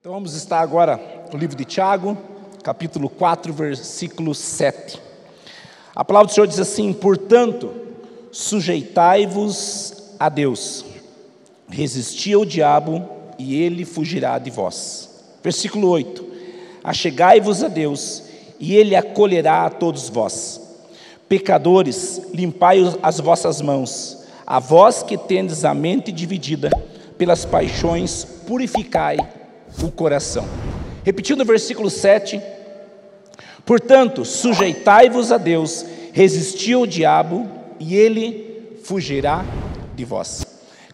Então vamos estar agora no livro de Tiago, capítulo 4, versículo 7. A palavra do Senhor diz assim: portanto, sujeitai-vos a Deus, resisti ao diabo e ele fugirá de vós. Versículo 8: achegai-vos a Deus e ele acolherá a todos vós. Pecadores, limpai as vossas mãos, a vós que tendes a mente dividida pelas paixões, purificai o coração. Repetindo o versículo 7: portanto, sujeitai-vos a Deus, resisti ao diabo e ele fugirá de vós.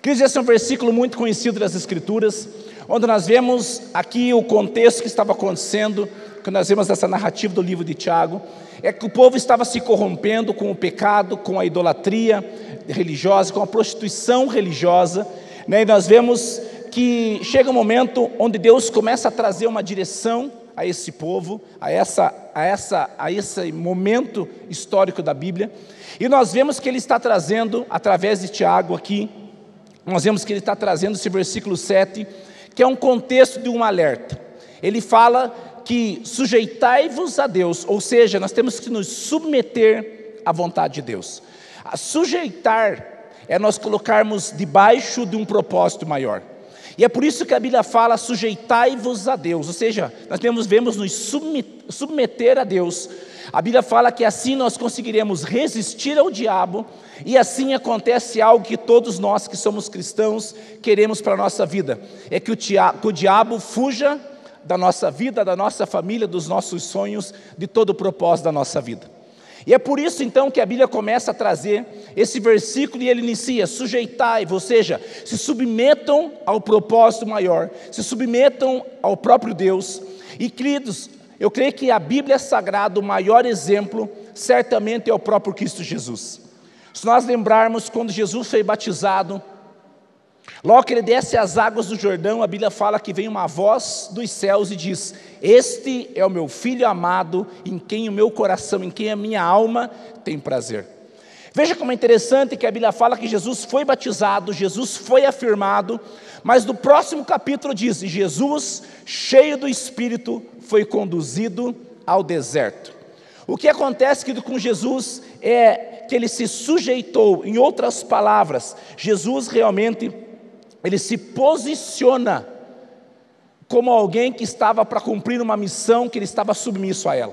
Queridos, esse é um versículo muito conhecido das Escrituras, onde nós vemos aqui o contexto que estava acontecendo, que nós vemos essa narrativa do livro de Tiago, é que o povo estava se corrompendo com o pecado, com a idolatria religiosa, com a prostituição religiosa, né? E nós vemos que chega um momento onde Deus começa a trazer uma direção a esse povo, a esse momento histórico da Bíblia, e nós vemos que Ele está trazendo, através de Tiago aqui, nós vemos que Ele está trazendo esse versículo 7, que é um contexto de um alerta. Ele fala que sujeitai-vos a Deus, ou seja, nós temos que nos submeter à vontade de Deus. A sujeitar é nós colocarmos debaixo de um propósito maior. E é por isso que a Bíblia fala: sujeitai-vos a Deus, ou seja, nós devemos nos submeter a Deus. A Bíblia fala que assim nós conseguiremos resistir ao diabo, e assim acontece algo que todos nós que somos cristãos queremos para a nossa vida, é que o diabo fuja da nossa vida, da nossa família, dos nossos sonhos, de todo o propósito da nossa vida. E é por isso então que a Bíblia começa a trazer esse versículo e ele inicia: sujeitai-vos, ou seja, se submetam ao propósito maior, se submetam ao próprio Deus. E queridos, eu creio que a Bíblia Sagrada, o maior exemplo, certamente é o próprio Cristo Jesus. Se nós lembrarmos quando Jesus foi batizado, logo que ele desce as águas do Jordão, a Bíblia fala que vem uma voz dos céus e diz: este é o meu Filho amado, em quem o meu coração, em quem a minha alma tem prazer. Veja como é interessante que a Bíblia fala que Jesus foi batizado, Jesus foi afirmado, mas no próximo capítulo diz: Jesus, cheio do Espírito, foi conduzido ao deserto. O que acontece, querido, com Jesus é que ele se sujeitou. Em outras palavras, Jesus realmente ele se posiciona como alguém que estava para cumprir uma missão, que ele estava submisso a ela.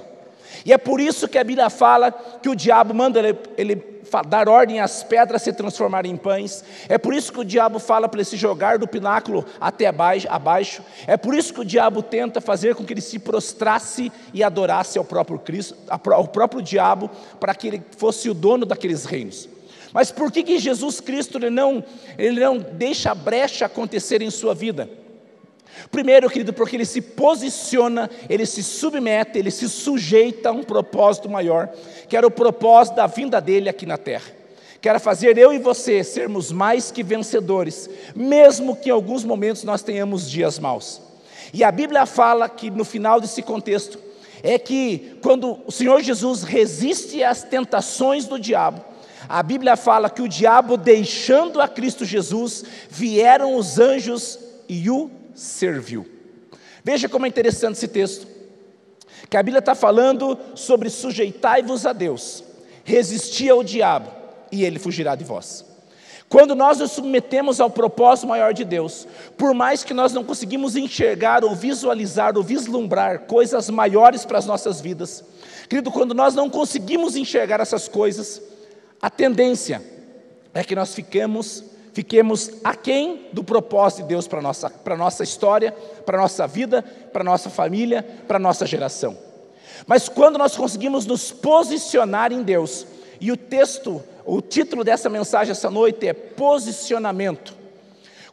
E é por isso que a Bíblia fala que o diabo manda ele dar ordem às pedras se transformarem em pães. É por isso que o diabo fala para ele se jogar do pináculo até abaixo. É por isso que o diabo tenta fazer com que ele se prostrasse e adorasse ao próprio Cristo, ao próprio diabo, para que ele fosse o dono daqueles reinos. Mas por que Jesus Cristo ele não deixa a brecha acontecer em sua vida? Primeiro, querido, porque ele se posiciona, ele se submete, ele se sujeita a um propósito maior, que era o propósito da vinda dele aqui na terra, que era fazer eu e você sermos mais que vencedores, mesmo que em alguns momentos nós tenhamos dias maus. E a Bíblia fala que no final desse contexto, é que quando o Senhor Jesus resiste às tentações do diabo, a Bíblia fala que o diabo, deixando a Cristo Jesus, vieram os anjos e o serviu. Veja como é interessante esse texto, que a Bíblia está falando sobre sujeitai-vos a Deus, resisti ao diabo e ele fugirá de vós. Quando nós nos submetemos ao propósito maior de Deus, por mais que nós não conseguimos enxergar ou visualizar ou vislumbrar coisas maiores para as nossas vidas, querido, quando nós não conseguimos enxergar essas coisas, a tendência é que nós fiquemos aquém do propósito de Deus para a nossa história, para a nossa vida, para a nossa família, para a nossa geração. Mas quando nós conseguimos nos posicionar em Deus, e o título dessa mensagem essa noite é posicionamento.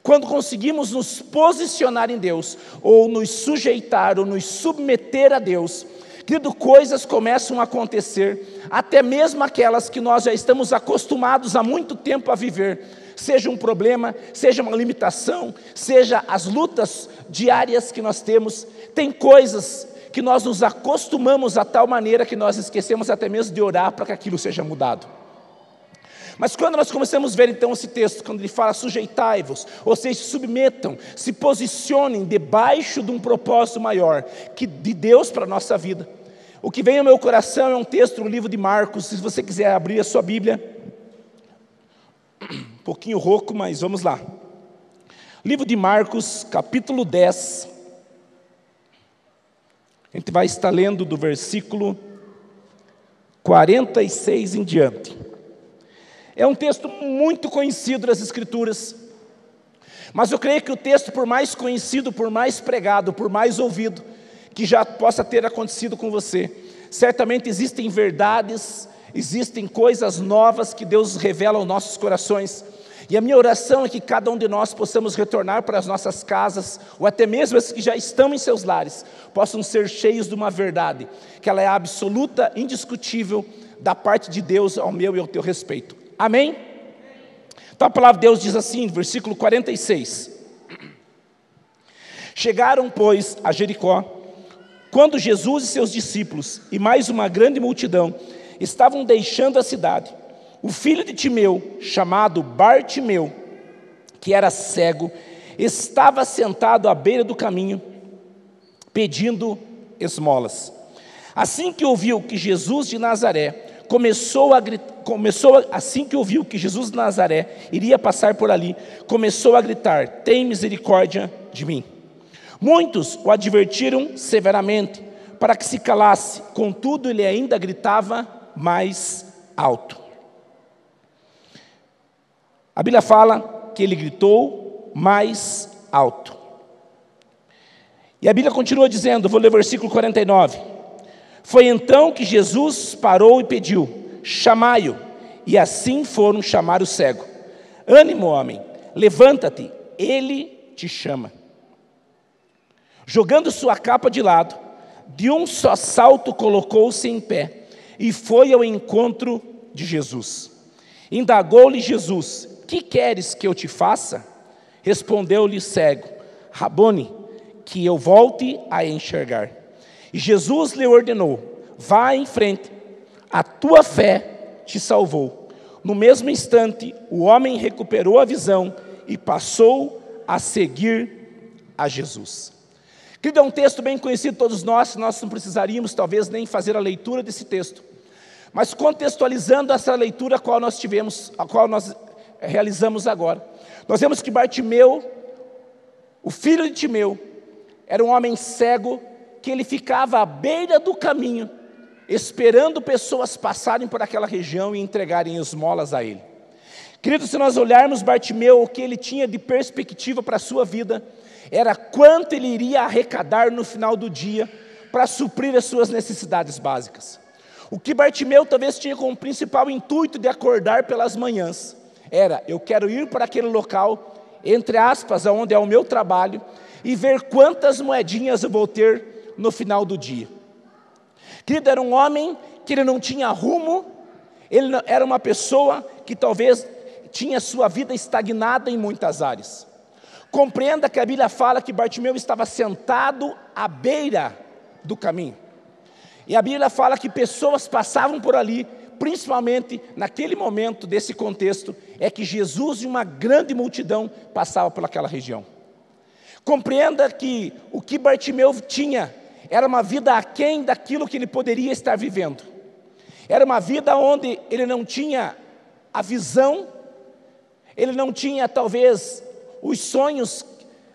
Quando conseguimos nos posicionar em Deus, ou nos sujeitar, ou nos submeter a Deus, querido, coisas começam a acontecer, até mesmo aquelas que nós já estamos acostumados há muito tempo a viver, seja um problema, seja uma limitação, seja as lutas diárias que nós temos. Tem coisas que nós nos acostumamos a tal maneira que nós esquecemos até mesmo de orar para que aquilo seja mudado. Mas quando nós começamos a ver então esse texto, quando ele fala sujeitai-vos, ou seja, se submetam, se posicionem debaixo de um propósito maior, que de Deus para a nossa vida. O que vem ao meu coração é um texto no livro de Marcos, se você quiser abrir a sua Bíblia, um pouquinho rouco, mas vamos lá. Livro de Marcos, capítulo 10, a gente vai estar lendo do versículo 46 em diante. É um texto muito conhecido das Escrituras, mas eu creio que o texto, por mais conhecido, por mais pregado, por mais ouvido, que já possa ter acontecido com você, certamente existem verdades, existem coisas novas que Deus revela aos nossos corações, e a minha oração é que cada um de nós possamos retornar para as nossas casas, ou até mesmo as que já estão em seus lares, possam ser cheios de uma verdade, que ela é absoluta, indiscutível, da parte de Deus ao meu e ao teu respeito. Amém? Então a palavra de Deus diz assim, versículo 46. Chegaram, pois, a Jericó, quando Jesus e seus discípulos, e mais uma grande multidão, estavam deixando a cidade. O filho de Timeu, chamado Bartimeu, que era cego, estava sentado à beira do caminho, pedindo esmolas. Assim que ouviu que Jesus de Nazaré assim que ouviu que Jesus de Nazaré iria passar por ali, começou a gritar: tem misericórdia de mim. Muitos o advertiram severamente para que se calasse, contudo ele ainda gritava mais alto. A Bíblia fala que ele gritou mais alto. E a Bíblia continua dizendo, vou ler o versículo 49. Foi então que Jesus parou e pediu: chamai-o. E assim foram chamar o cego. Ânimo, homem, levanta-te, ele te chama. Jogando sua capa de lado, de um só salto colocou-se em pé e foi ao encontro de Jesus. Indagou-lhe Jesus: que queres que eu te faça? Respondeu-lhe o cego: Rabone, que eu volte a enxergar. E Jesus lhe ordenou: vá em frente, a tua fé te salvou. No mesmo instante, o homem recuperou a visão e passou a seguir a Jesus. Querido, é um texto bem conhecido, todos nós não precisaríamos talvez nem fazer a leitura desse texto. Mas contextualizando essa leitura a qual nós realizamos agora, nós vemos que Bartimeu, o filho de Timeu, era um homem cego, que ele ficava à beira do caminho, esperando pessoas passarem por aquela região e entregarem esmolas a ele. Querido, se nós olharmos Bartimeu, o que ele tinha de perspectiva para a sua vida, era quanto ele iria arrecadar no final do dia, para suprir as suas necessidades básicas. O que Bartimeu talvez tinha como principal intuito de acordar pelas manhãs, era: eu quero ir para aquele local, entre aspas, onde é o meu trabalho, e ver quantas moedinhas eu vou ter no final do dia. Querido, era um homem que ele não tinha rumo, era uma pessoa que talvez tinha sua vida estagnada em muitas áreas. Compreenda que a Bíblia fala que Bartimeu estava sentado à beira do caminho. E a Bíblia fala que pessoas passavam por ali, principalmente naquele momento desse contexto, é que Jesus e uma grande multidão passavam por aquela região. Compreenda que o que Bartimeu tinha era uma vida aquém daquilo que ele poderia estar vivendo. Era uma vida onde ele não tinha a visão, ele não tinha talvez os sonhos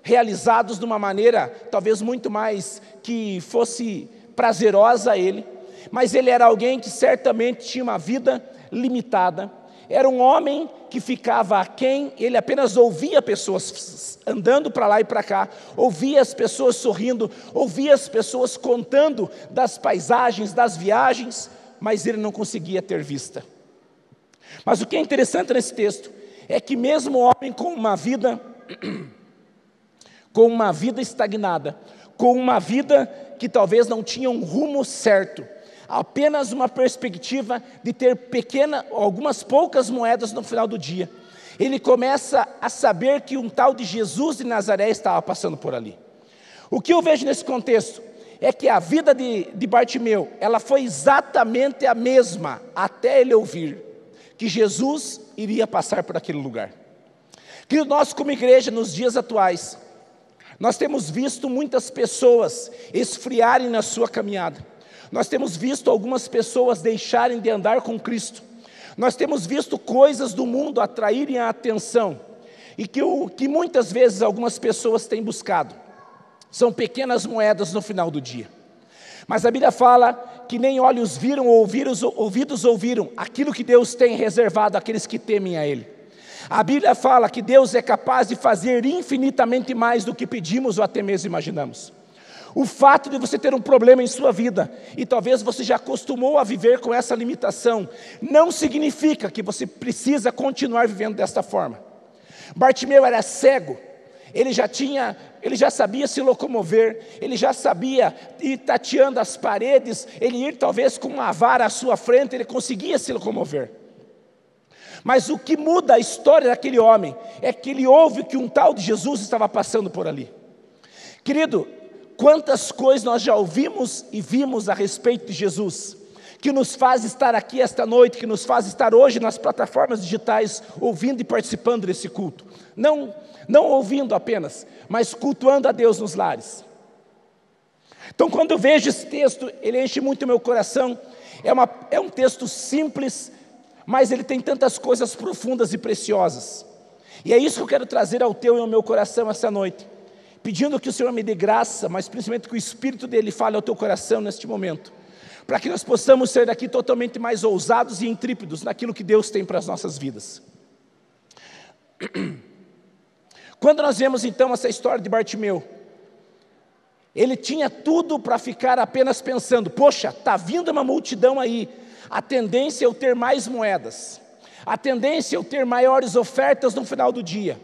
realizados de uma maneira talvez muito mais que fosse prazerosa a ele, mas ele era alguém que certamente tinha uma vida limitada. Era um homem que ficava aquém, ele apenas ouvia pessoas andando para lá e para cá, ouvia as pessoas sorrindo, ouvia as pessoas contando das paisagens, das viagens, mas ele não conseguia ter vista. Mas o que é interessante nesse texto é que mesmo o homem com uma vida estagnada, com uma vida que talvez não tinha um rumo certo, apenas uma perspectiva de ter algumas poucas moedas no final do dia, ele começa a saber que um tal de Jesus de Nazaré estava passando por ali. O que eu vejo nesse contexto é que a vida de Bartimeu, ela foi exatamente a mesma até ele ouvir que Jesus iria passar por aquele lugar. Querido, nós como igreja, nos dias atuais, nós temos visto muitas pessoas esfriarem na sua caminhada. Nós temos visto algumas pessoas deixarem de andar com Cristo. Nós temos visto coisas do mundo atraírem a atenção. E que muitas vezes algumas pessoas têm buscado. São pequenas moedas no final do dia. Mas a Bíblia fala que nem olhos viram ou ouvidos ouviram aquilo que Deus tem reservado àqueles que temem a Ele. A Bíblia fala que Deus é capaz de fazer infinitamente mais do que pedimos ou até mesmo imaginamos. O fato de você ter um problema em sua vida, e talvez você já acostumou a viver com essa limitação, não significa que você precisa continuar vivendo desta forma. Bartimeu era cego, ele já sabia se locomover, ele já sabia ir tateando as paredes, ele ir talvez com uma vara à sua frente, ele conseguia se locomover. Mas o que muda a história daquele homem, é que ele ouve que um tal de Jesus estava passando por ali. Querido, quantas coisas nós já ouvimos e vimos a respeito de Jesus, que nos faz estar aqui esta noite, que nos faz estar hoje nas plataformas digitais, ouvindo e participando desse culto. Não ouvindo apenas, mas cultuando a Deus nos lares. Então, quando eu vejo esse texto, ele enche muito o meu coração. É um texto simples, mas ele tem tantas coisas profundas e preciosas. E é isso que eu quero trazer ao teu e ao meu coração essa noite, pedindo que o Senhor me dê graça, mas principalmente que o Espírito dele fale ao teu coração neste momento, para que nós possamos sair daqui totalmente mais ousados e intrépidos naquilo que Deus tem para as nossas vidas. Quando nós vemos então essa história de Bartimeu, ele tinha tudo para ficar apenas pensando, poxa, está vindo uma multidão aí, a tendência é eu ter mais moedas, a tendência é eu ter maiores ofertas no final do dia.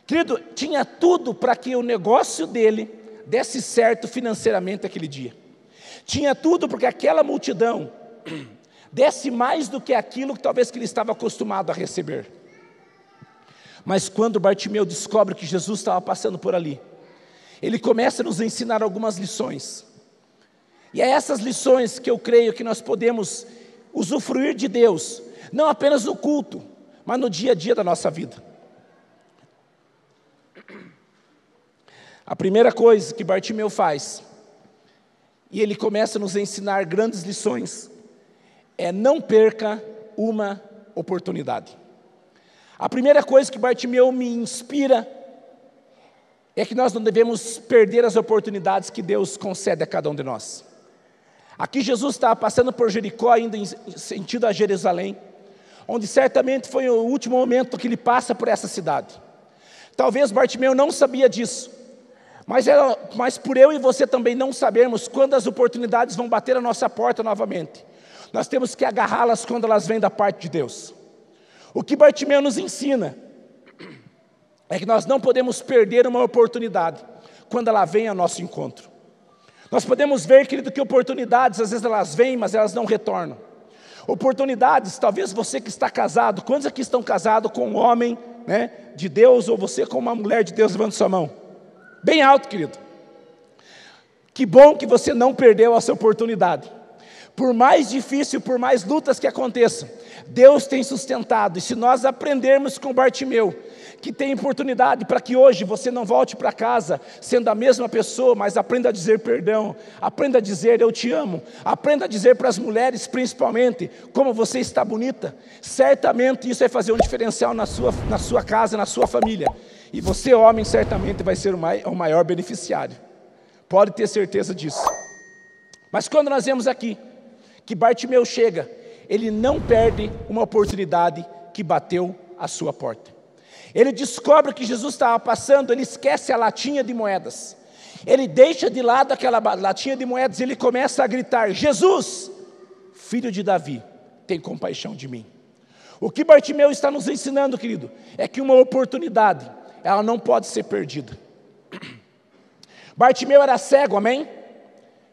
Querido, tinha tudo para que o negócio dele desse certo financeiramente aquele dia. Tinha tudo porque aquela multidão desse mais do que aquilo que talvez que ele estava acostumado a receber. Mas quando Bartimeu descobre que Jesus estava passando por ali, ele começa a nos ensinar algumas lições. E é essas lições que eu creio que nós podemos usufruir de Deus, não apenas no culto, mas no dia a dia da nossa vida. A primeira coisa que Bartimeu faz, e ele começa a nos ensinar grandes lições, é não perca uma oportunidade. A primeira coisa que Bartimeu me inspira é que nós não devemos perder as oportunidades que Deus concede a cada um de nós. Aqui Jesus estava passando por Jericó, indo em sentido a Jerusalém, onde certamente foi o último momento que ele passa por essa cidade. Talvez Bartimeu não sabia disso, mas por eu e você também não sabermos quando as oportunidades vão bater a nossa porta novamente. Nós temos que agarrá-las quando elas vêm da parte de Deus. O que Bartimeu nos ensina é que nós não podemos perder uma oportunidade quando ela vem ao nosso encontro. Nós podemos ver, querido, que oportunidades, às vezes elas vêm, mas elas não retornam. Oportunidades, talvez você que está casado, quantos aqui estão casados com um homem, né, de Deus, ou você com uma mulher de Deus, levanta sua mão. Bem alto, querido. Que bom que você não perdeu essa oportunidade. Por mais difícil, por mais lutas que aconteçam, Deus tem sustentado. E se nós aprendermos com Bartimeu, que tem oportunidade para que hoje você não volte para casa sendo a mesma pessoa, mas aprenda a dizer perdão, aprenda a dizer eu te amo, aprenda a dizer para as mulheres principalmente, como você está bonita. Certamente isso vai fazer um diferencial na sua casa, na sua família. E você, homem, certamente vai ser o maior beneficiário. Pode ter certeza disso. Mas quando nós vemos aqui que Bartimeu chega, ele não perde uma oportunidade que bateu à sua porta. Ele descobre que Jesus estava passando, ele esquece a latinha de moedas. Ele deixa de lado aquela latinha de moedas e ele começa a gritar: Jesus, filho de Davi, tem compaixão de mim. O que Bartimeu está nos ensinando, querido, é que uma oportunidade, ela não pode ser perdida. Bartimeu era cego, amém?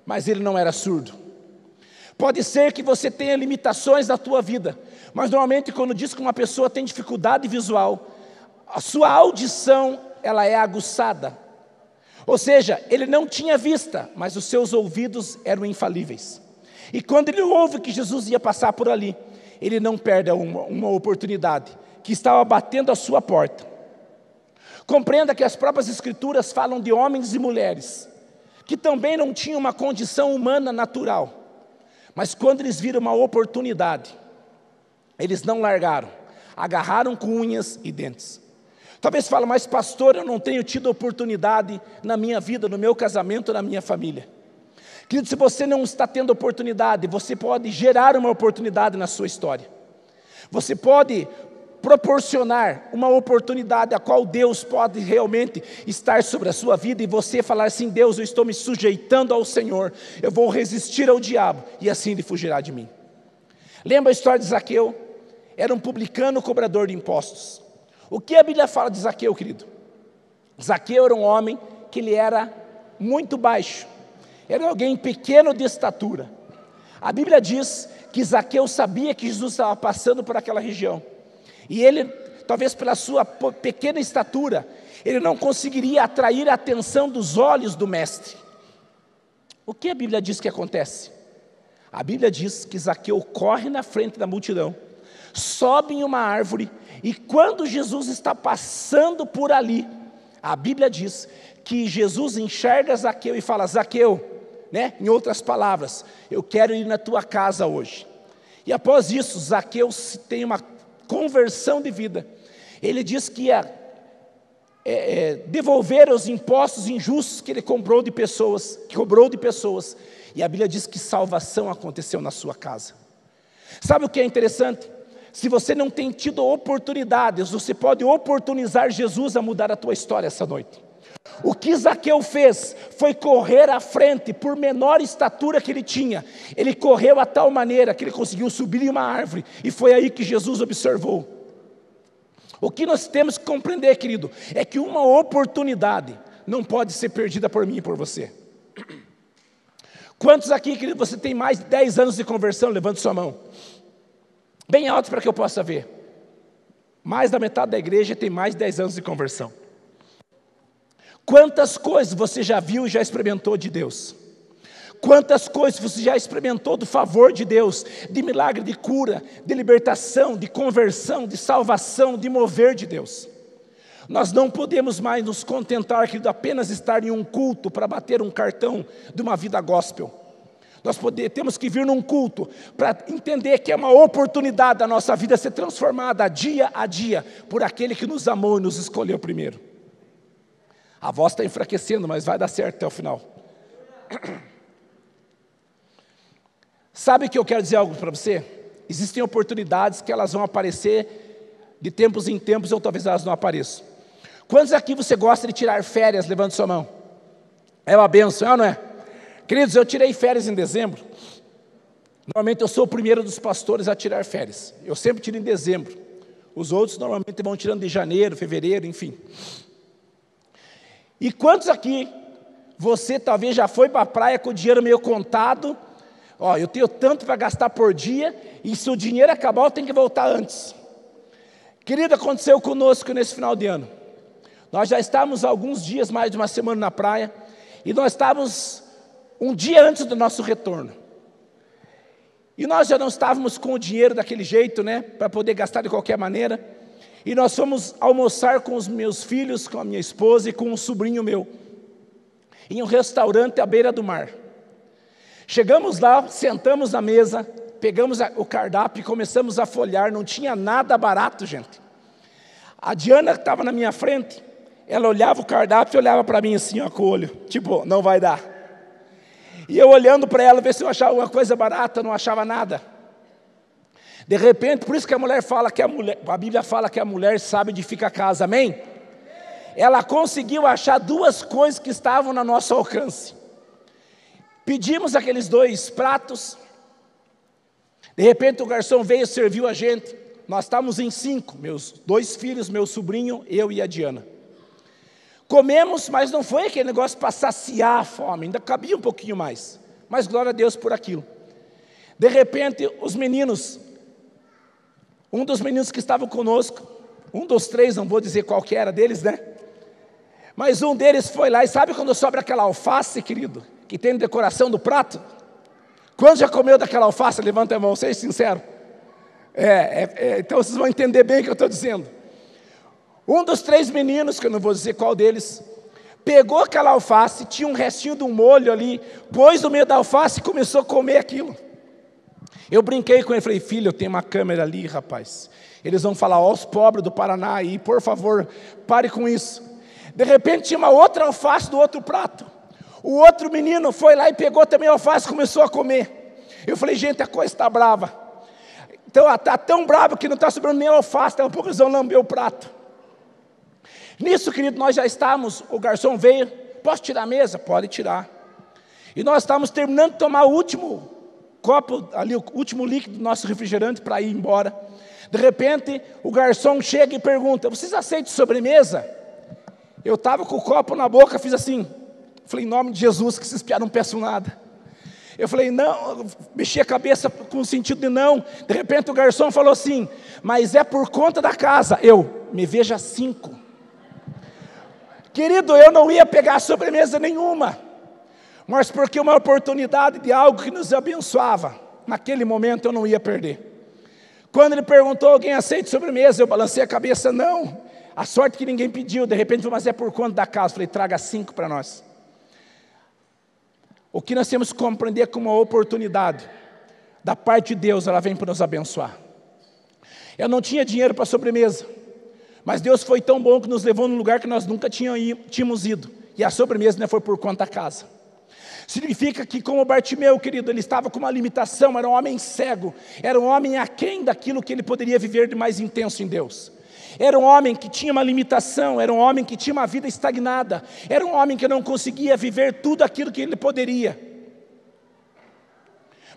Mas ele não era surdo. Pode ser que você tenha limitações na tua vida, mas normalmente quando diz que uma pessoa tem dificuldade visual, a sua audição, ela é aguçada. Ou seja, ele não tinha vista, mas os seus ouvidos eram infalíveis. E quando ele ouve que Jesus ia passar por ali, ele não perde uma oportunidade que estava batendo a sua porta. Compreenda que as próprias Escrituras falam de homens e mulheres que também não tinham uma condição humana natural, mas quando eles viram uma oportunidade, eles não largaram, agarraram com unhas e dentes. Talvez fale, mas pastor, eu não tenho tido oportunidade na minha vida, no meu casamento, na minha família. Querido, se você não está tendo oportunidade, você pode gerar uma oportunidade na sua história. Você pode proporcionar uma oportunidade a qual Deus pode realmente estar sobre a sua vida e você falar assim: Deus, eu estou me sujeitando ao Senhor, eu vou resistir ao diabo e assim ele fugirá de mim. Lembra a história de Zaqueu? Era um publicano cobrador de impostos. O que a Bíblia fala de Zaqueu, querido? Zaqueu era um homem que ele era muito baixo, era alguém pequeno de estatura. A Bíblia diz que Zaqueu sabia que Jesus estava passando por aquela região. E ele, talvez pela sua pequena estatura, ele não conseguiria atrair a atenção dos olhos do mestre. O que a Bíblia diz que acontece? A Bíblia diz que Zaqueu corre na frente da multidão, sobe em uma árvore, e quando Jesus está passando por ali, a Bíblia diz que Jesus enxerga Zaqueu e fala: Zaqueu, em outras palavras, eu quero ir na tua casa hoje. E após isso, Zaqueu tem uma conversão de vida. Ele diz que ia devolver os impostos injustos que ele cobrou de pessoas, e a Bíblia diz que salvação aconteceu na sua casa. Sabe o que é interessante? Se você não tem tido oportunidades, você pode oportunizar Jesus a mudar a tua história essa noite. O que Zaqueu fez foi correr à frente, por menor estatura que ele tinha. Ele correu a tal maneira que ele conseguiu subir em uma árvore, e foi aí que Jesus observou. O que nós temos que compreender, querido, é que uma oportunidade não pode ser perdida por mim e por você. Quantos aqui, querido, você tem mais de 10 anos de conversão? Levante sua mão. Bem alto para que eu possa ver. Mais da metade da igreja tem mais de 10 anos de conversão. Quantas coisas você já viu e já experimentou de Deus? Quantas coisas você já experimentou do favor de Deus, de milagre, de cura, de libertação, de conversão, de salvação, de mover de Deus? Nós não podemos mais nos contentar, querido, apenas estar em um culto para bater um cartão de uma vida gospel. Nós temos que vir num culto para entender que é uma oportunidade da nossa vida ser transformada dia a dia por aquele que nos amou e nos escolheu primeiro. A voz está enfraquecendo, mas vai dar certo até o final. Sabe que eu quero dizer algo para você? Existem oportunidades que elas vão aparecer de tempos em tempos, ou talvez elas não apareçam. Quantos aqui você gosta de tirar férias? Levante sua mão. É uma bênção, é ou não é? Queridos, eu tirei férias em dezembro. Normalmente eu sou o primeiro dos pastores a tirar férias. Eu sempre tiro em dezembro. Os outros normalmente vão tirando de janeiro, fevereiro, enfim. E quantos aqui, você talvez já foi para a praia com o dinheiro meio contado? Eu tenho tanto para gastar por dia, e se o dinheiro acabar, eu tenho que voltar antes. Querido, aconteceu conosco nesse final de ano. Nós já estávamos alguns dias, mais de uma semana na praia, e nós estávamos um dia antes do nosso retorno. E nós já não estávamos com o dinheiro daquele jeito, para poder gastar de qualquer maneira. E nós fomos almoçar com os meus filhos, com a minha esposa e com um sobrinho meu, em um restaurante à beira do mar. Chegamos lá, sentamos na mesa, pegamos o cardápio e começamos a folhear. Não tinha nada barato, gente. A Diana, que estava na minha frente, ela olhava o cardápio e olhava para mim assim, com o olho, tipo, não vai dar. E eu olhando para ela, ver se eu achava alguma coisa barata, não achava nada. De repente, por isso que a mulher fala que a Bíblia fala que a mulher sabe edificar a casa, amém? Ela conseguiu achar duas coisas que estavam no nosso alcance. Pedimos aqueles 2 pratos. De repente o garçom veio e serviu a gente. Nós estávamos em 5, meus 2 filhos, meu sobrinho, eu e a Diana. Comemos, mas não foi aquele negócio para saciar a fome, ainda cabia um pouquinho mais. Mas glória a Deus por aquilo. De repente, os meninos, um dos meninos que estavam conosco, um dos 3, não vou dizer qual que era deles, mas um deles foi lá, e sabe quando sobra aquela alface, querido, que tem decoração do prato? Quando já comeu daquela alface? Levanta a mão, seja sincero. Então vocês vão entender bem o que eu estou dizendo. Um dos 3 meninos, que eu não vou dizer qual deles, pegou aquela alface, tinha um restinho de um molho ali, pôs no meio da alface e começou a comer aquilo. Eu brinquei com ele, falei: filho, eu tenho uma câmera ali, rapaz. Eles vão falar: ó, os pobres do Paraná aí, por favor, pare com isso. De repente tinha uma outra alface do outro prato. O outro menino foi lá e pegou também a alface e começou a comer. Eu falei: gente, a coisa está brava. Então está tão brava que não está sobrando nem alface, daqui a pouco eles vão lamber o prato. Nisso, querido, nós já estávamos, o garçom veio: posso tirar a mesa? Pode tirar. E nós estávamos terminando de tomar o último copo, ali, o último líquido do nosso refrigerante para ir embora. De repente, o garçom chega e pergunta: vocês aceitam sobremesa? Eu estava com o copo na boca, fiz assim, falei: em nome de Jesus, que esses piados não peçam nada. Eu falei: não, mexi a cabeça com o sentido de não. De repente o garçom falou assim: mas é por conta da casa. Me veja 5. Querido, eu não ia pegar sobremesa nenhuma, mas porque uma oportunidade de algo que nos abençoava, naquele momento eu não ia perder. Quando ele perguntou: alguém aceita sobremesa? Eu balancei a cabeça: não. A sorte que ninguém pediu. De repente, mas é por conta da casa. Falei: traga 5 para nós. O que nós temos que compreender como uma oportunidade da parte de Deus, ela vem para nos abençoar. Eu não tinha dinheiro para sobremesa, mas Deus foi tão bom que nos levou num lugar que nós nunca tínhamos ido, e a sobremesa não foi por conta da casa. Significa que, como Bartimeu, querido, ele estava com uma limitação, era um homem cego, era um homem aquém daquilo que ele poderia viver de mais intenso em Deus. Era um homem que tinha uma limitação, era um homem que tinha uma vida estagnada, era um homem que não conseguia viver tudo aquilo que ele poderia.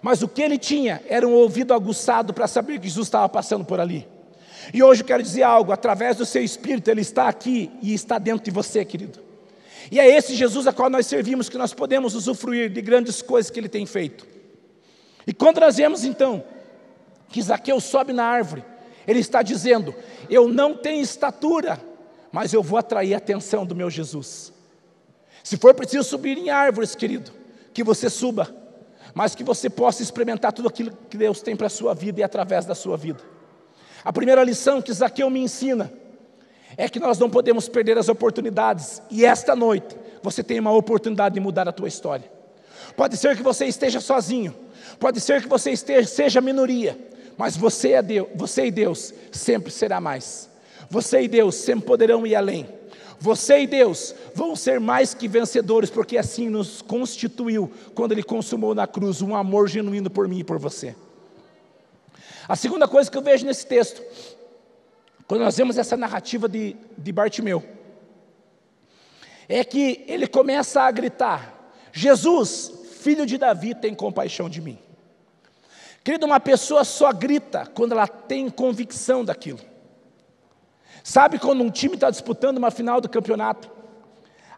Mas o que ele tinha era um ouvido aguçado para saber que Jesus estava passando por ali. E hoje eu quero dizer algo: através do seu Espírito, Ele está aqui e está dentro de você, querido. E é esse Jesus a qual nós servimos, que nós podemos usufruir de grandes coisas que Ele tem feito. E quando nós vemos então que Zaqueu sobe na árvore, ele está dizendo: eu não tenho estatura, mas eu vou atrair a atenção do meu Jesus. Se for preciso subir em árvores, querido, que você suba, mas que você possa experimentar tudo aquilo que Deus tem para a sua vida e através da sua vida. A primeira lição que Zaqueu me ensina é que nós não podemos perder as oportunidades, e esta noite você tem uma oportunidade de mudar a tua história. Pode ser que você esteja sozinho, pode ser que você seja minoria, mas você e Deus sempre será mais. Você e Deus sempre poderão ir além. Você e Deus vão ser mais que vencedores, porque assim nos constituiu quando Ele consumou na cruz um amor genuíno por mim e por você. A segunda coisa que eu vejo nesse texto, quando nós vemos essa narrativa de Bartimeu, é que ele começa a gritar: Jesus, filho de Davi, tem compaixão de mim. Querido, uma pessoa só grita quando ela tem convicção daquilo. Sabe quando um time está disputando uma final do campeonato?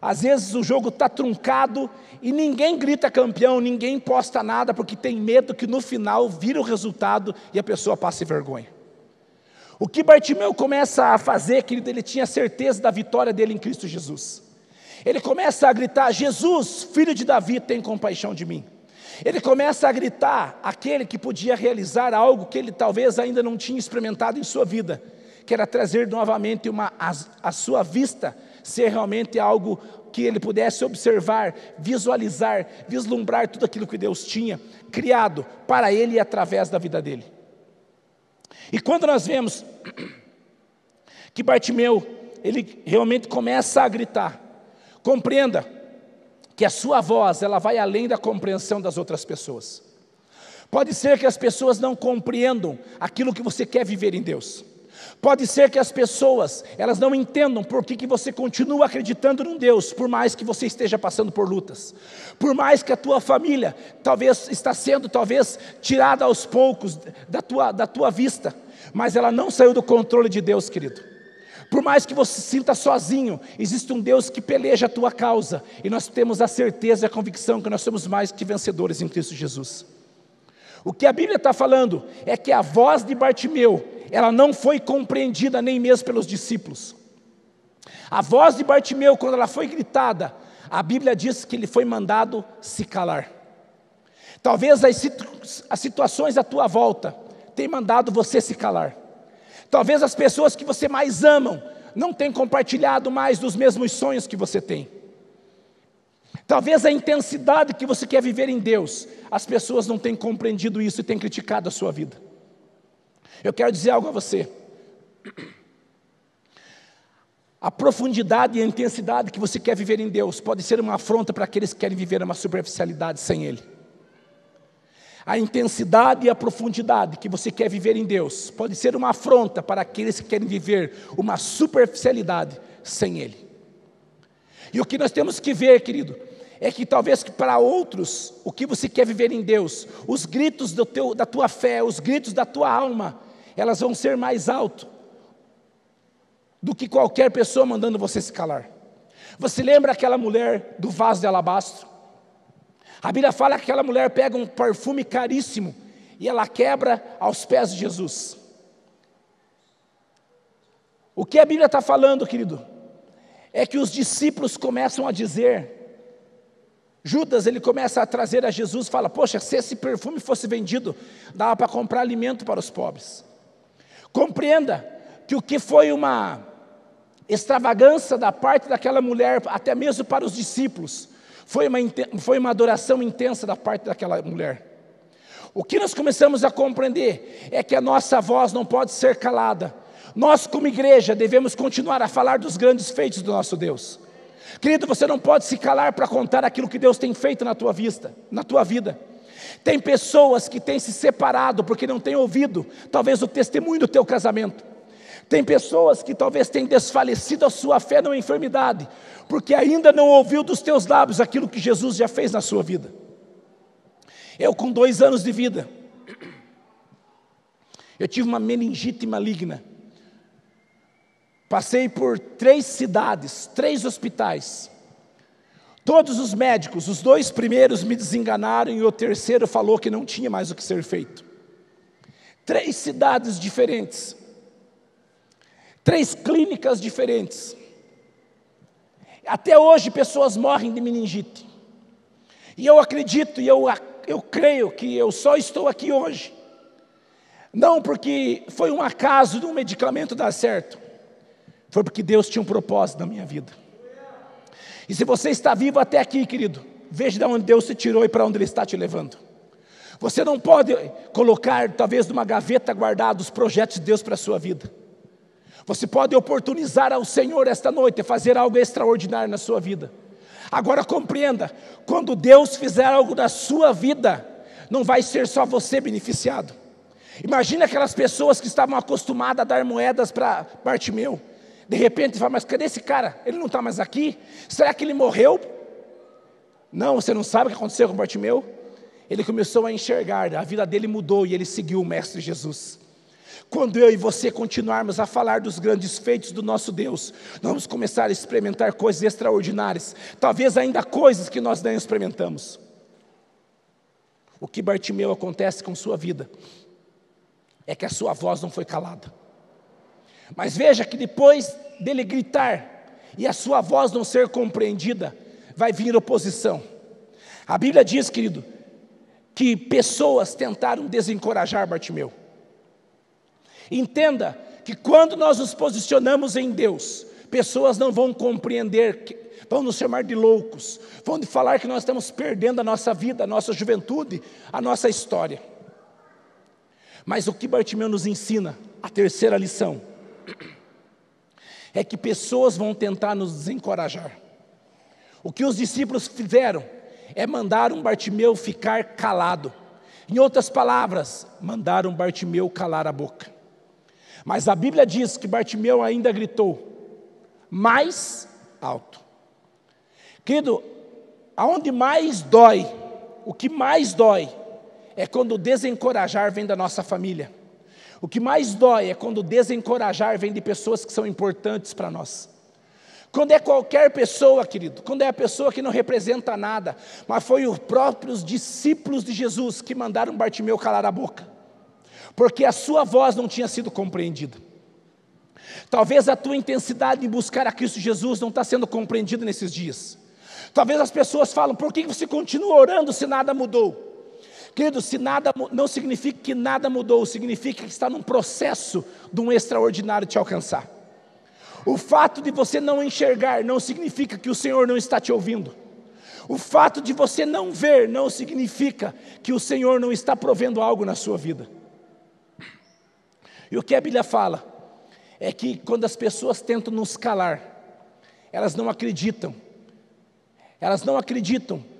Às vezes o jogo está truncado e ninguém grita campeão, ninguém posta nada, porque tem medo que no final vire o resultado e a pessoa passe vergonha. O que Bartimeu começa a fazer, querido, ele tinha certeza da vitória dele em Cristo Jesus. Ele começa a gritar: Jesus, filho de Davi, tem compaixão de mim. Ele começa a gritar aquele que podia realizar algo que ele talvez ainda não tinha experimentado em sua vida, que era trazer novamente a sua vista ser realmente algo que ele pudesse observar, visualizar, vislumbrar tudo aquilo que Deus tinha criado para ele e através da vida dele. E quando nós vemos que Bartimeu, ele realmente começa a gritar, compreenda que a sua voz, ela vai além da compreensão das outras pessoas. Pode ser que as pessoas não compreendam aquilo que você quer viver em Deus. Pode ser que as pessoas, elas não entendam por que você continua acreditando num Deus, por mais que você esteja passando por lutas. Por mais que a tua família talvez está sendo tirada aos poucos da tua vista, mas ela não saiu do controle de Deus, querido. Por mais que você se sinta sozinho, existe um Deus que peleja a tua causa, e nós temos a certeza e a convicção que nós somos mais que vencedores em Cristo Jesus. O que a Bíblia está falando é que a voz de Bartimeu, ela não foi compreendida nem mesmo pelos discípulos. A voz de Bartimeu, quando ela foi gritada, a Bíblia diz que ele foi mandado se calar. Talvez as situações à tua volta tem mandado você se calar. Talvez as pessoas que você mais amam não tenham compartilhado mais dos mesmos sonhos que você tem. Talvez a intensidade que você quer viver em Deus, as pessoas não tenham compreendido isso e têm criticado a sua vida. Eu quero dizer algo a você. A profundidade e a intensidade que você quer viver em Deus pode ser uma afronta para aqueles que querem viver uma superficialidade sem Ele. A intensidade e a profundidade que você quer viver em Deus pode ser uma afronta para aqueles que querem viver uma superficialidade sem Ele. E o que nós temos que ver, querido, é que talvez que para outros, o que você quer viver em Deus, os gritos da tua fé, os gritos da tua alma, elas vão ser mais altos do que qualquer pessoa mandando você se calar. Você lembra aquela mulher do vaso de alabastro? A Bíblia fala que aquela mulher pega um perfume caríssimo e ela quebra aos pés de Jesus. O que a Bíblia está falando, querido, é que os discípulos começam a dizer, Judas, ele começa a trazer a Jesus, fala, poxa, se esse perfume fosse vendido, dava para comprar alimento para os pobres. Compreenda que o que foi uma extravagância da parte daquela mulher, até mesmo para os discípulos, foi uma adoração intensa da parte daquela mulher. O que nós começamos a compreender é que a nossa voz não pode ser calada. Nós, como igreja, devemos continuar a falar dos grandes feitos do nosso Deus. Querido, você não pode se calar para contar aquilo que Deus tem feito na tua vida. Tem pessoas que têm se separado porque não têm ouvido, talvez, o testemunho do teu casamento. Tem pessoas que talvez tenham desfalecido a sua fé na enfermidade, porque ainda não ouviu dos teus lábios aquilo que Jesus já fez na sua vida. Eu, com 2 anos de vida, eu tive uma meningite maligna. Passei por 3 cidades, 3 hospitais. Todos os médicos, os 2 primeiros me desenganaram e o terceiro falou que não tinha mais o que ser feito. 3 cidades diferentes. 3 clínicas diferentes. Até hoje pessoas morrem de meningite. E eu acredito e eu creio que eu só estou aqui hoje. Não porque foi um acaso de um medicamento dar certo. Foi porque Deus tinha um propósito na minha vida. E se você está vivo até aqui, querido, veja de onde Deus te tirou e para onde Ele está te levando. Você não pode colocar, talvez, numa gaveta guardada os projetos de Deus para a sua vida. Você pode oportunizar ao Senhor esta noite, fazer algo extraordinário na sua vida. Agora compreenda, quando Deus fizer algo na sua vida, não vai ser só você beneficiado. Imagina aquelas pessoas que estavam acostumadas a dar moedas para Bartimeu. De repente, fala, mas cadê esse cara? Ele não está mais aqui? Será que ele morreu? Não, você não sabe o que aconteceu com Bartimeu? Ele começou a enxergar, a vida dele mudou e ele seguiu o Mestre Jesus. Quando eu e você continuarmos a falar dos grandes feitos do nosso Deus, nós vamos começar a experimentar coisas extraordinárias, talvez ainda coisas que nós não experimentamos. O que Bartimeu acontece com sua vida é que a sua voz não foi calada. Mas veja que depois dele gritar e a sua voz não ser compreendida, vai vir oposição. A Bíblia diz, querido, que pessoas tentaram desencorajar Bartimeu. Entenda que quando nós nos posicionamos em Deus, pessoas não vão compreender, vão nos chamar de loucos, vão falar que nós estamos perdendo a nossa vida, a nossa juventude, a nossa história. Mas o que Bartimeu nos ensina, a terceira lição, é que pessoas vão tentar nos desencorajar. O que os discípulos fizeram é mandar Bartimeu ficar calado. Em outras palavras, mandaram Bartimeu calar a boca. Mas a Bíblia diz que Bartimeu ainda gritou mais alto. Querido, aonde mais dói, o que mais dói é quando o desencorajar vem da nossa família. O que mais dói é quando o desencorajar vem de pessoas que são importantes para nós. Quando é qualquer pessoa, querido, quando é a pessoa que não representa nada, mas foi os próprios discípulos de Jesus que mandaram Bartimeu calar a boca, porque a sua voz não tinha sido compreendida. Talvez a tua intensidade em buscar a Cristo Jesus não está sendo compreendida nesses dias. Talvez as pessoas falam, por que você continua orando se nada mudou? Querido, se nada, não significa que nada mudou, significa que está num processo de um extraordinário te alcançar. O fato de você não enxergar não significa que o Senhor não está te ouvindo. O fato de você não ver não significa que o Senhor não está provendo algo na sua vida. E o que a Bíblia fala é que quando as pessoas tentam nos calar, elas não acreditam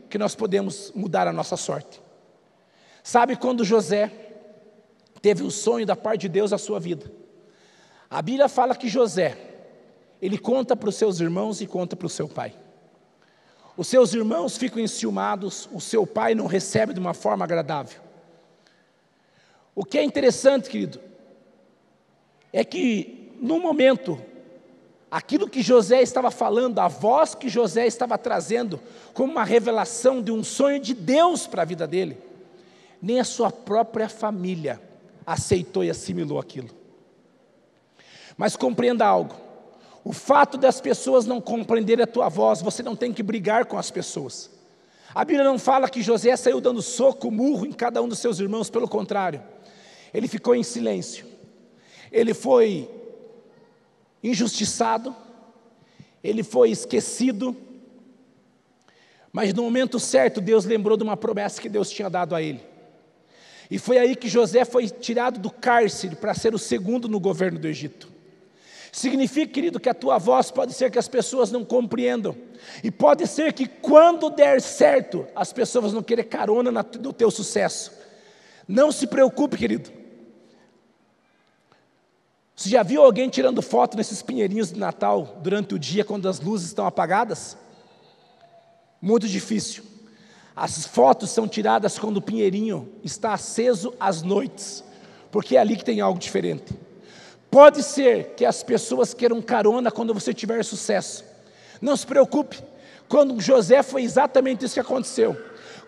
que nós podemos mudar a nossa sorte. Sabe quando José teve o sonho da parte de Deus na sua vida? A Bíblia fala que José, ele conta para os seus irmãos e conta para o seu pai. Os seus irmãos ficam enciumados, o seu pai não recebe de uma forma agradável. O que é interessante, querido, é que no momento, aquilo que José estava falando, a voz que José estava trazendo, como uma revelação de um sonho de Deus para a vida dele, nem a sua própria família aceitou e assimilou aquilo. Mas compreenda algo, o fato das pessoas não compreenderem a tua voz, você não tem que brigar com as pessoas. A Bíblia não fala que José saiu dando soco, murro em cada um dos seus irmãos, pelo contrário, ele ficou em silêncio, ele foi injustiçado, ele foi esquecido, mas no momento certo Deus lembrou de uma promessa que Deus tinha dado a ele, e foi aí que José foi tirado do cárcere para ser o segundo no governo do Egito. Significa, querido, que a tua voz pode ser que as pessoas não compreendam, e pode ser que quando der certo, as pessoas vão querer carona no teu sucesso. Não se preocupe, querido. Você já viu alguém tirando foto nesses pinheirinhos de Natal durante o dia, quando as luzes estão apagadas? Muito difícil. As fotos são tiradas quando o pinheirinho está aceso às noites, porque é ali que tem algo diferente. Pode ser que as pessoas queiram carona quando você tiver sucesso. Não se preocupe, quando José foi exatamente isso que aconteceu.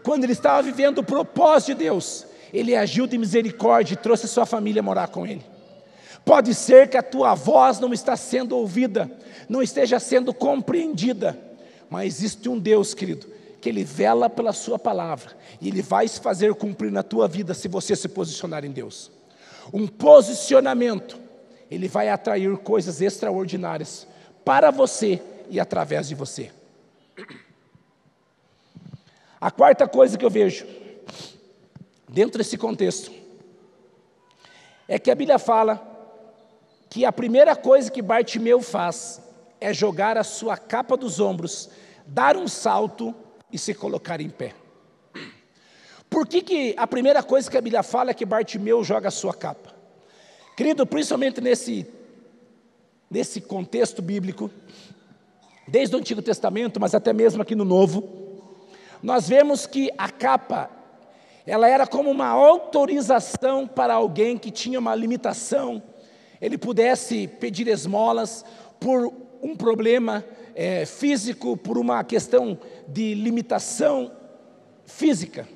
Quando ele estava vivendo o propósito de Deus, ele agiu de misericórdia e trouxe a sua família morar com ele. Pode ser que a tua voz não está sendo ouvida, não esteja sendo compreendida, mas existe um Deus, querido, que Ele vela pela sua palavra, e Ele vai se fazer cumprir na tua vida, se você se posicionar em Deus. Um posicionamento, ele vai atrair coisas extraordinárias para você e através de você. A quarta coisa que eu vejo, dentro desse contexto, é que a Bíblia fala que a primeira coisa que Bartimeu faz é jogar a sua capa dos ombros, dar um salto e se colocar em pé. Por que a primeira coisa que a Bíblia fala é que Bartimeu joga a sua capa? Querido, principalmente nesse contexto bíblico, desde o Antigo Testamento, mas até mesmo aqui no Novo, nós vemos que a capa, ela era como uma autorização para alguém que tinha uma limitação, ele pudesse pedir esmolas por um problema físico, por uma questão de limitação física.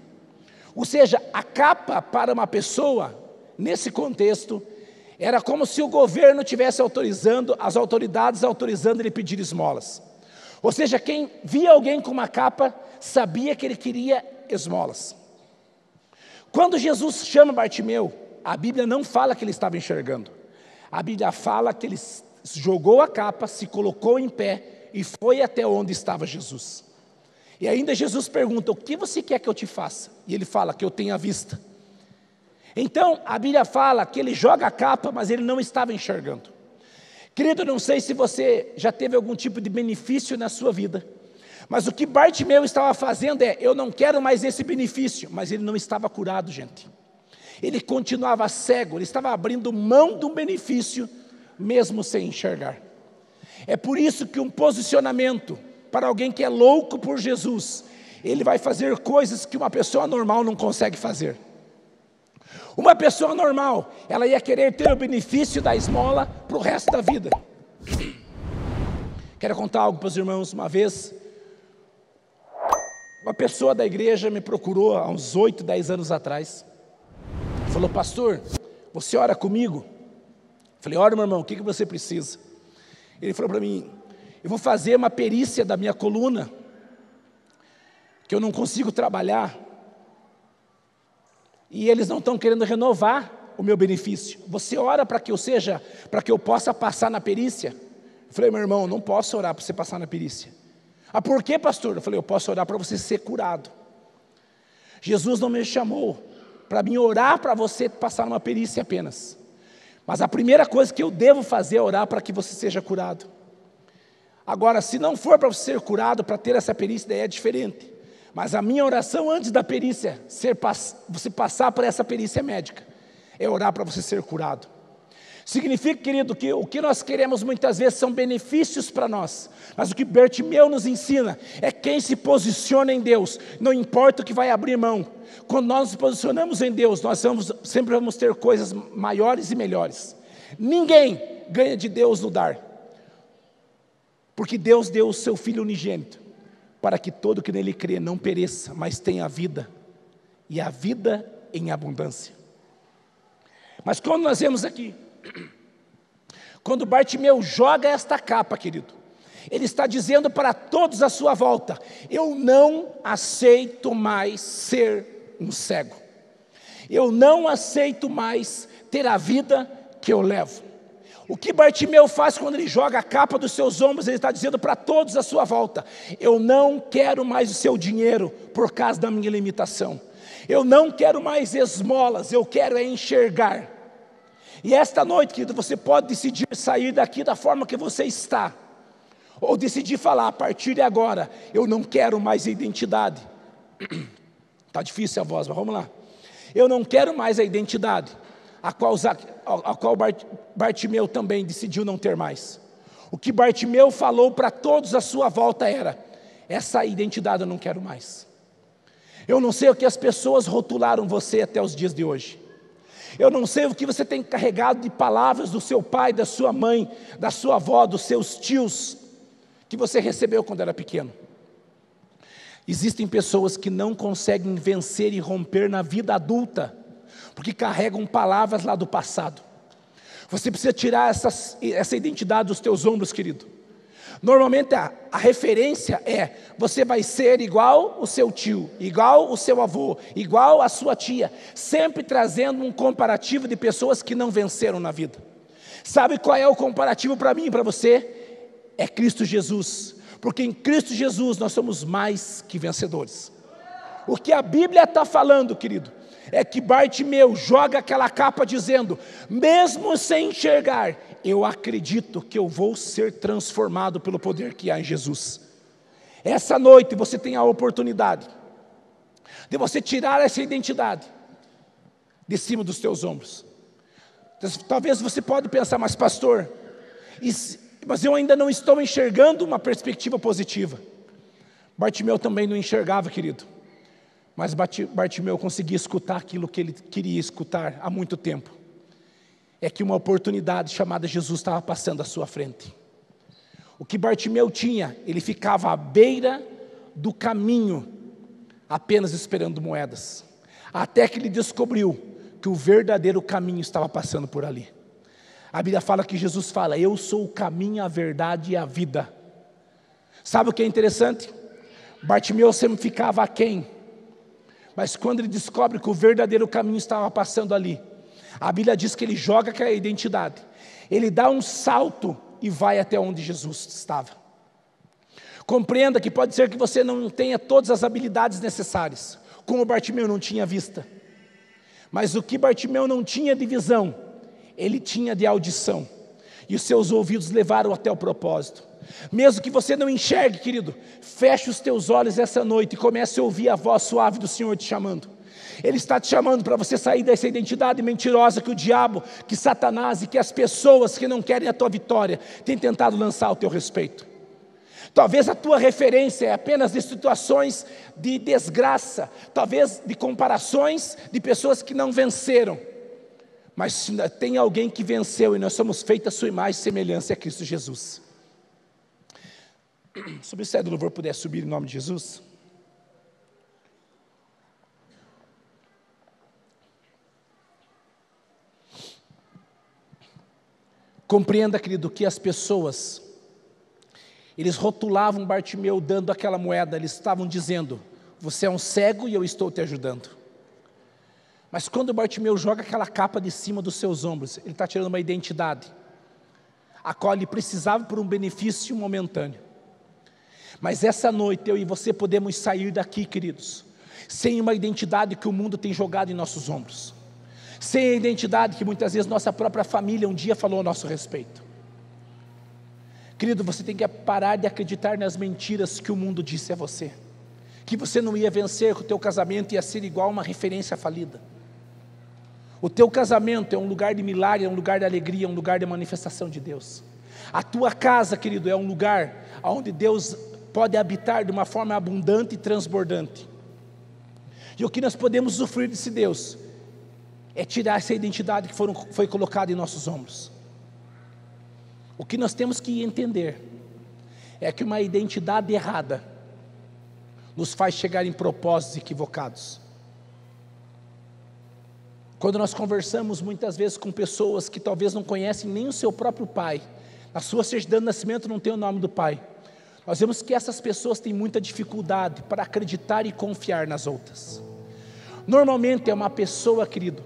Ou seja, a capa para uma pessoa, nesse contexto, era como se o governo estivesse autorizando, as autoridades autorizando ele pedir esmolas. Ou seja, quem via alguém com uma capa, sabia que ele queria esmolas. Quando Jesus chama Bartimeu, a Bíblia não fala que ele estava enxergando. A Bíblia fala que ele jogou a capa, se colocou em pé e foi até onde estava Jesus. E ainda Jesus pergunta, o que você quer que eu te faça? E ele fala, que eu tenha vista. Então, a Bíblia fala que ele joga a capa, mas ele não estava enxergando. Querido, não sei se você já teve algum tipo de benefício na sua vida, mas o que Bartimeu estava fazendo eu não quero mais esse benefício, mas ele não estava curado, gente. Ele continuava cego, ele estava abrindo mão de um benefício, mesmo sem enxergar. É por isso que um posicionamento, para alguém que é louco por Jesus, ele vai fazer coisas que uma pessoa normal não consegue fazer. Uma pessoa normal, ela ia querer ter o benefício da esmola para o resto da vida. Quero contar algo para os irmãos. Uma vez, uma pessoa da igreja me procurou há uns 8, 10 anos atrás. Falou, pastor, você ora comigo? Falei, ora, meu irmão, o que você precisa? Ele falou para mim, eu vou fazer uma perícia da minha coluna, que eu não consigo trabalhar. e eles não estão querendo renovar o meu benefício. Você ora para que eu possa passar na perícia? Eu falei, meu irmão, não posso orar para você passar na perícia. Ah, por quê, pastor? Eu falei, eu posso orar para você ser curado. Jesus não me chamou para mim orar para você passar numa perícia apenas. Mas a primeira coisa que eu devo fazer é orar para que você seja curado. Agora, se não for para você ser curado, para ter essa perícia, daí é diferente. Mas a minha oração antes da perícia, você passar por essa perícia médica, é orar para você ser curado. Significa, querido, que o que nós queremos muitas vezes são benefícios para nós. Mas o que Bartimeu nos ensina é quem se posiciona em Deus, não importa o que vai abrir mão. Quando nós nos posicionamos em Deus, nós sempre vamos ter coisas maiores e melhores. Ninguém ganha de Deus no dar. Porque Deus deu o seu Filho unigênito, para que todo que nele crê não pereça, mas tenha vida, e a vida em abundância. Mas quando nós vemos aqui, quando Bartimeu joga esta capa, querido, ele está dizendo para todos à sua volta, eu não aceito mais ser um cego, eu não aceito mais ter a vida que eu levo. O que Bartimeu faz quando ele joga a capa dos seus ombros? Ele está dizendo para todos à sua volta, eu não quero mais o seu dinheiro por causa da minha limitação, eu não quero mais esmolas, eu quero é enxergar. E esta noite, querido, você pode decidir sair daqui da forma que você está, ou decidir falar, a partir de agora, eu não quero mais a identidade. Está difícil a voz, mas vamos lá. Eu não quero mais a identidade, a qual Bartimeu também decidiu não ter mais. O que Bartimeu falou para todos à sua volta era, essa identidade eu não quero mais. Eu não sei o que as pessoas rotularam você até os dias de hoje. Eu não sei o que você tem carregado de palavras do seu pai, da sua mãe, da sua avó, dos seus tios, que você recebeu quando era pequeno. Existem pessoas que não conseguem vencer e romper na vida adulta, porque carregam palavras lá do passado. Você precisa tirar essa identidade dos teus ombros, querido. Normalmente a referência é, você vai ser igual o seu tio, igual o seu avô, igual a sua tia, sempre trazendo um comparativo de pessoas que não venceram na vida. Sabe qual é o comparativo para mim e para você? É Cristo Jesus, porque em Cristo Jesus nós somos mais que vencedores. O que a Bíblia está falando, querido, é que Bartimeu joga aquela capa dizendo, mesmo sem enxergar, eu acredito que eu vou ser transformado pelo poder que há em Jesus. Essa noite você tem a oportunidade de você tirar essa identidade de cima dos teus ombros. Talvez você pode pensar, mas pastor, mas eu ainda não estou enxergando uma perspectiva positiva. Bartimeu também não enxergava, querido. Mas Bartimeu conseguia escutar aquilo que ele queria escutar há muito tempo. É que uma oportunidade chamada Jesus estava passando à sua frente. O que Bartimeu tinha, ele ficava à beira do caminho, apenas esperando moedas. Até que ele descobriu que o verdadeiro caminho estava passando por ali. A Bíblia fala que Jesus fala, eu sou o caminho, a verdade e a vida. Sabe o que é interessante? Bartimeu sempre ficava aquém. Mas quando ele descobre que o verdadeiro caminho estava passando ali, a Bíblia diz que ele joga aquela identidade, ele dá um salto e vai até onde Jesus estava. Compreenda que pode ser que você não tenha todas as habilidades necessárias, como Bartimeu não tinha vista, mas o que Bartimeu não tinha de visão, ele tinha de audição, e os seus ouvidos levaram até o propósito. Mesmo que você não enxergue, querido, feche os teus olhos essa noite e comece a ouvir a voz suave do Senhor te chamando. Ele está te chamando para você sair dessa identidade mentirosa que o diabo, que Satanás e que as pessoas que não querem a tua vitória têm tentado lançar ao teu respeito. Talvez a tua referência é apenas de situações de desgraça, talvez de comparações de pessoas que não venceram. Mas tem alguém que venceu e nós somos feitos a sua imagem e semelhança, é Cristo Jesus. Se o ministério do louvor puder subir em nome de Jesus. Compreenda, querido, que as pessoas, eles rotulavam Bartimeu dando aquela moeda, eles estavam dizendo, você é um cego e eu estou te ajudando. Mas quando Bartimeu joga aquela capa de cima dos seus ombros, ele está tirando uma identidade, a qual ele precisava por um benefício momentâneo. Mas essa noite eu e você podemos sair daqui, queridos, sem uma identidade que o mundo tem jogado em nossos ombros, sem a identidade que muitas vezes nossa própria família um dia falou a nosso respeito. Querido, você tem que parar de acreditar nas mentiras que o mundo disse a você, que você não ia vencer, que o teu casamento ia ser igual a uma referência falida. O teu casamento é um lugar de milagre, é um lugar de alegria, é um lugar de manifestação de Deus. A tua casa, querido, é um lugar onde Deus pode habitar de uma forma abundante e transbordante. E o que nós podemos usufruir desse Deus é tirar essa identidade que foi colocada em nossos ombros. O que nós temos que entender é que uma identidade errada nos faz chegar em propósitos equivocados. Quando nós conversamos muitas vezes com pessoas que talvez não conhecem nem o seu próprio pai, na sua certidão de nascimento não tem o nome do pai, nós vemos que essas pessoas têm muita dificuldade para acreditar e confiar nas outras. Normalmente é uma pessoa, querido,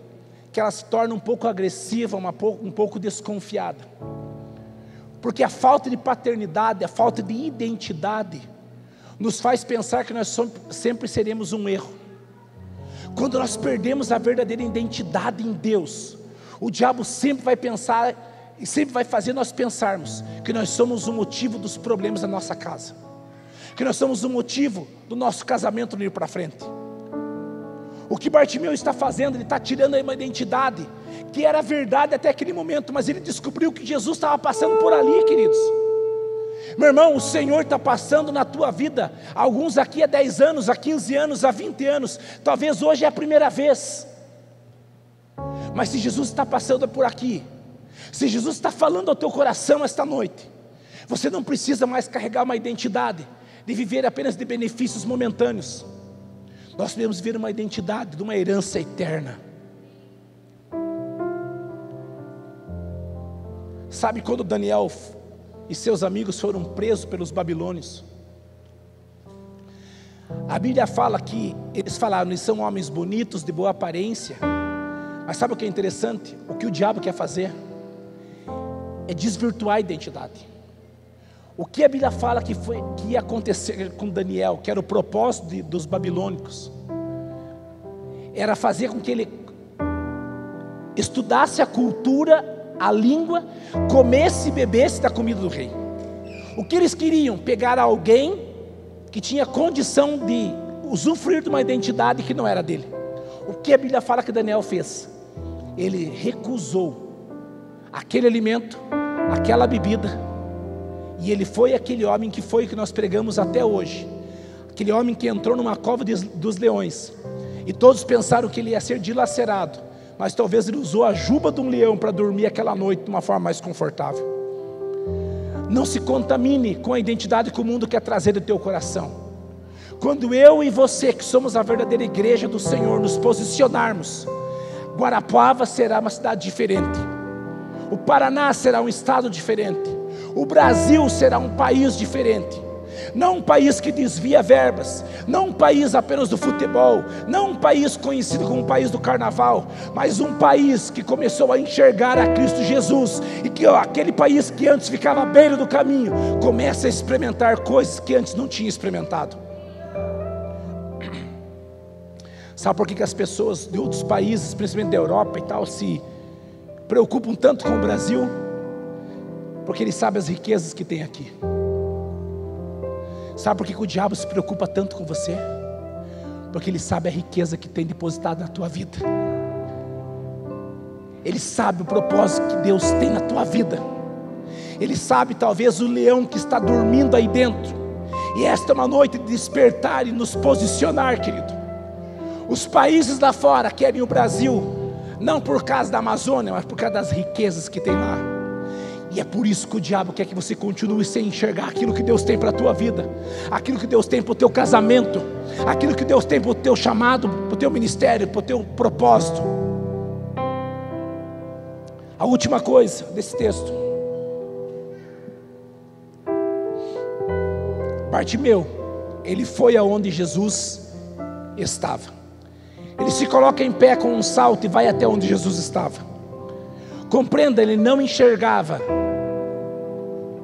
que ela se torna um pouco agressiva, um pouco desconfiada, porque a falta de paternidade, a falta de identidade, nos faz pensar que nós sempre seremos um erro. Quando nós perdemos a verdadeira identidade em Deus, o diabo sempre vai pensar e sempre vai fazer nós pensarmos que nós somos o motivo dos problemas da nossa casa, que nós somos o motivo do nosso casamento não ir para frente. O que Bartimeu está fazendo, ele está tirando aí uma identidade que era verdade até aquele momento, mas ele descobriu que Jesus estava passando por ali, queridos. Meu irmão, o Senhor está passando na tua vida, alguns aqui há 10 anos, há 15 anos, há 20 anos, talvez hoje é a primeira vez, mas se Jesus está passando por aqui, se Jesus está falando ao teu coração esta noite, você não precisa mais carregar uma identidade de viver apenas de benefícios momentâneos. Nós devemos viver uma identidade de uma herança eterna. Sabe quando Daniel e seus amigos foram presos pelos babilônios? A Bíblia fala que eles falaram, eles são homens bonitos, de boa aparência, mas sabe o que é interessante? O que o diabo quer fazer é desvirtuar a identidade. O que a Bíblia fala que ia acontecer com Daniel, que era o propósito dos babilônicos, era fazer com que ele estudasse a cultura, a língua, comesse e bebesse da comida do rei. O que eles queriam? Pegar alguém que tinha condição de usufruir de uma identidade que não era dele. O que a Bíblia fala que Daniel fez? Ele recusou aquele alimento, aquela bebida, e ele foi aquele homem que nós pregamos até hoje, aquele homem que entrou numa cova dos leões, e todos pensaram que ele ia ser dilacerado, mas talvez ele usou a juba de um leão para dormir aquela noite de uma forma mais confortável. Não se contamine com a identidade que o mundo quer trazer do teu coração. Quando eu e você, que somos a verdadeira igreja do Senhor, nos posicionarmos, Guarapuava será uma cidade diferente, o Paraná será um estado diferente, o Brasil será um país diferente, não um país que desvia verbas, não um país apenas do futebol, não um país conhecido como o país do carnaval, mas um país que começou a enxergar a Cristo Jesus, e que aquele país que antes ficava à beira do caminho, começa a experimentar coisas que antes não tinha experimentado. Sabe por que as pessoas de outros países, principalmente da Europa e tal, se preocupam tanto com o Brasil? Porque eles sabem as riquezas que tem aqui. Sabe por que o diabo se preocupa tanto com você? Porque ele sabe a riqueza que tem depositada na tua vida. Ele sabe o propósito que Deus tem na tua vida. Ele sabe talvez o leão que está dormindo aí dentro. E esta é uma noite de despertar e nos posicionar, querido. Os países lá fora querem o Brasil, não por causa da Amazônia, mas por causa das riquezas que tem lá. E é por isso que o diabo quer que você continue sem enxergar aquilo que Deus tem para a tua vida, aquilo que Deus tem para o teu casamento, aquilo que Deus tem para o teu chamado, para o teu ministério, para o teu propósito. A última coisa desse texto: Bartimeu, ele foi aonde Jesus estava. Ele se coloca em pé com um salto e vai até onde Jesus estava. Compreenda, ele não enxergava,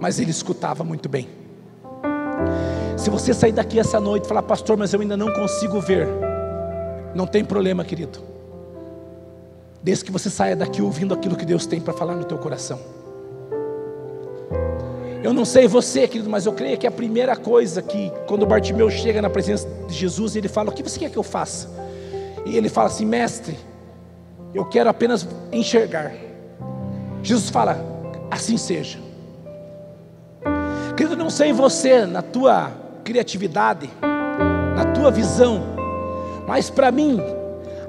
mas ele escutava muito bem. Se você sair daqui essa noite e falar: pastor, mas eu ainda não consigo ver, não tem problema, querido, desde que você saia daqui ouvindo aquilo que Deus tem para falar no teu coração. Eu não sei você, querido, mas eu creio que a primeira coisa que, quando Bartimeu chega na presença de Jesus, ele fala: o que você quer que eu faça? E ele fala assim: mestre, eu quero apenas enxergar. Jesus fala: assim seja. Querido, não sei você, na tua criatividade, na tua visão, mas para mim,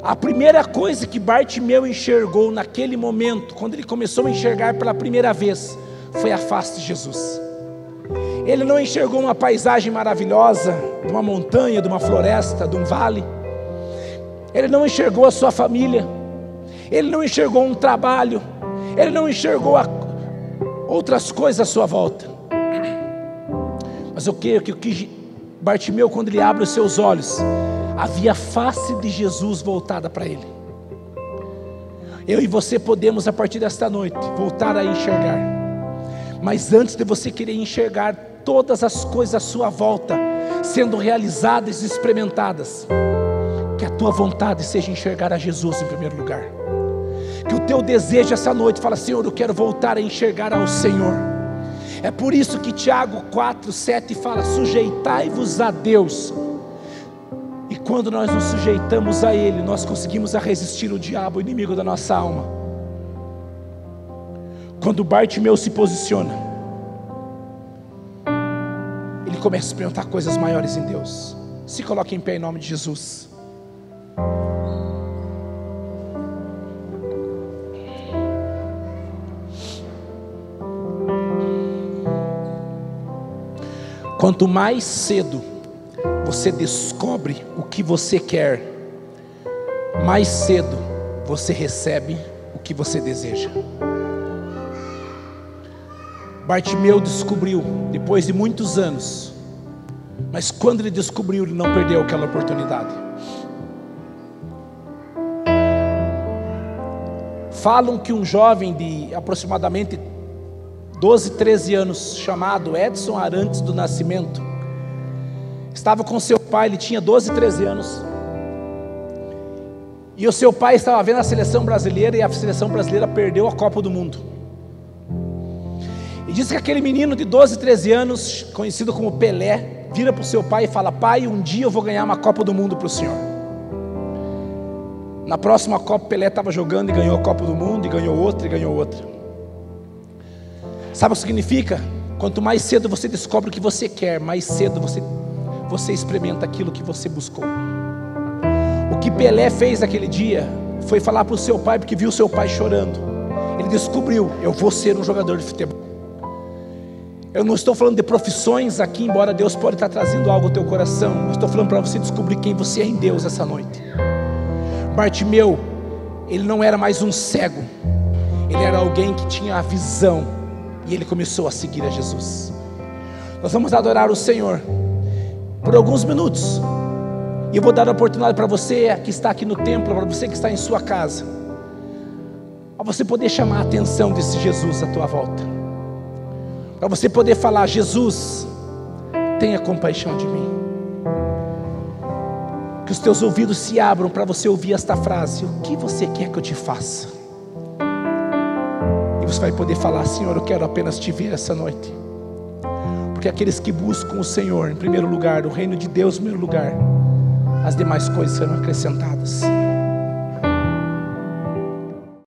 a primeira coisa que Bartimeu enxergou naquele momento, quando ele começou a enxergar pela primeira vez, foi a face de Jesus. Ele não enxergou uma paisagem maravilhosa, de uma montanha, de uma floresta, de um vale. Ele não enxergou a sua família. Ele não enxergou um trabalho. Ele não enxergou outras coisas à sua volta. Mas eu creio que Bartimeu, quando ele abre os seus olhos, havia a face de Jesus voltada para ele. Eu e você podemos, a partir desta noite, voltar a enxergar. Mas antes de você querer enxergar todas as coisas à sua volta sendo realizadas e experimentadas, que a tua vontade seja enxergar a Jesus em primeiro lugar. Que o teu desejo essa noite fala: Senhor, eu quero voltar a enxergar ao Senhor. É por isso que Tiago 4:7 fala: sujeitai-vos a Deus. E quando nós nos sujeitamos a Ele, nós conseguimos resistir o diabo, o inimigo da nossa alma. Quando Bartimeu se posiciona, ele começa a experimentar coisas maiores em Deus. Se coloque em pé em nome de Jesus. Quanto mais cedo você descobre o que você quer, mais cedo você recebe o que você deseja. Bartimeu descobriu depois de muitos anos, mas quando ele descobriu, ele não perdeu aquela oportunidade. Falam que um jovem de aproximadamente 12, 13 anos, chamado Edson Arantes do Nascimento, estava com seu pai. Ele tinha 12, 13 anos, e o seu pai estava vendo a seleção brasileira, e a seleção brasileira perdeu a Copa do Mundo. E diz que aquele menino de 12, 13 anos, conhecido como Pelé, vira para o seu pai e fala: pai, um dia eu vou ganhar uma Copa do Mundo para o senhor. Na próxima Copa, Pelé estava jogando e ganhou a Copa do Mundo, e ganhou outra, e ganhou outra. Sabe o que significa? Quanto mais cedo você descobre o que você quer, mais cedo você experimenta aquilo que você buscou. O que Pelé fez naquele dia foi falar para o seu pai, porque viu o seu pai chorando. Ele descobriu: eu vou ser um jogador de futebol. Eu não estou falando de profissões aqui, embora Deus pode estar trazendo algo ao teu coração. Eu estou falando para você descobrir quem você é em Deus essa noite. Bartimeu, ele não era mais um cego, ele era alguém que tinha a visão, e ele começou a seguir a Jesus. Nós vamos adorar o Senhor por alguns minutos, e eu vou dar a oportunidade para você que está aqui no templo, para você que está em sua casa, a você poder chamar a atenção desse Jesus à tua volta, para você poder falar: Jesus, tenha compaixão de mim. Que os teus ouvidos se abram para você ouvir esta frase: o que você quer que eu te faça? E você vai poder falar: Senhor, eu quero apenas te ver essa noite. Porque aqueles que buscam o Senhor em primeiro lugar, o reino de Deus em primeiro lugar, as demais coisas serão acrescentadas.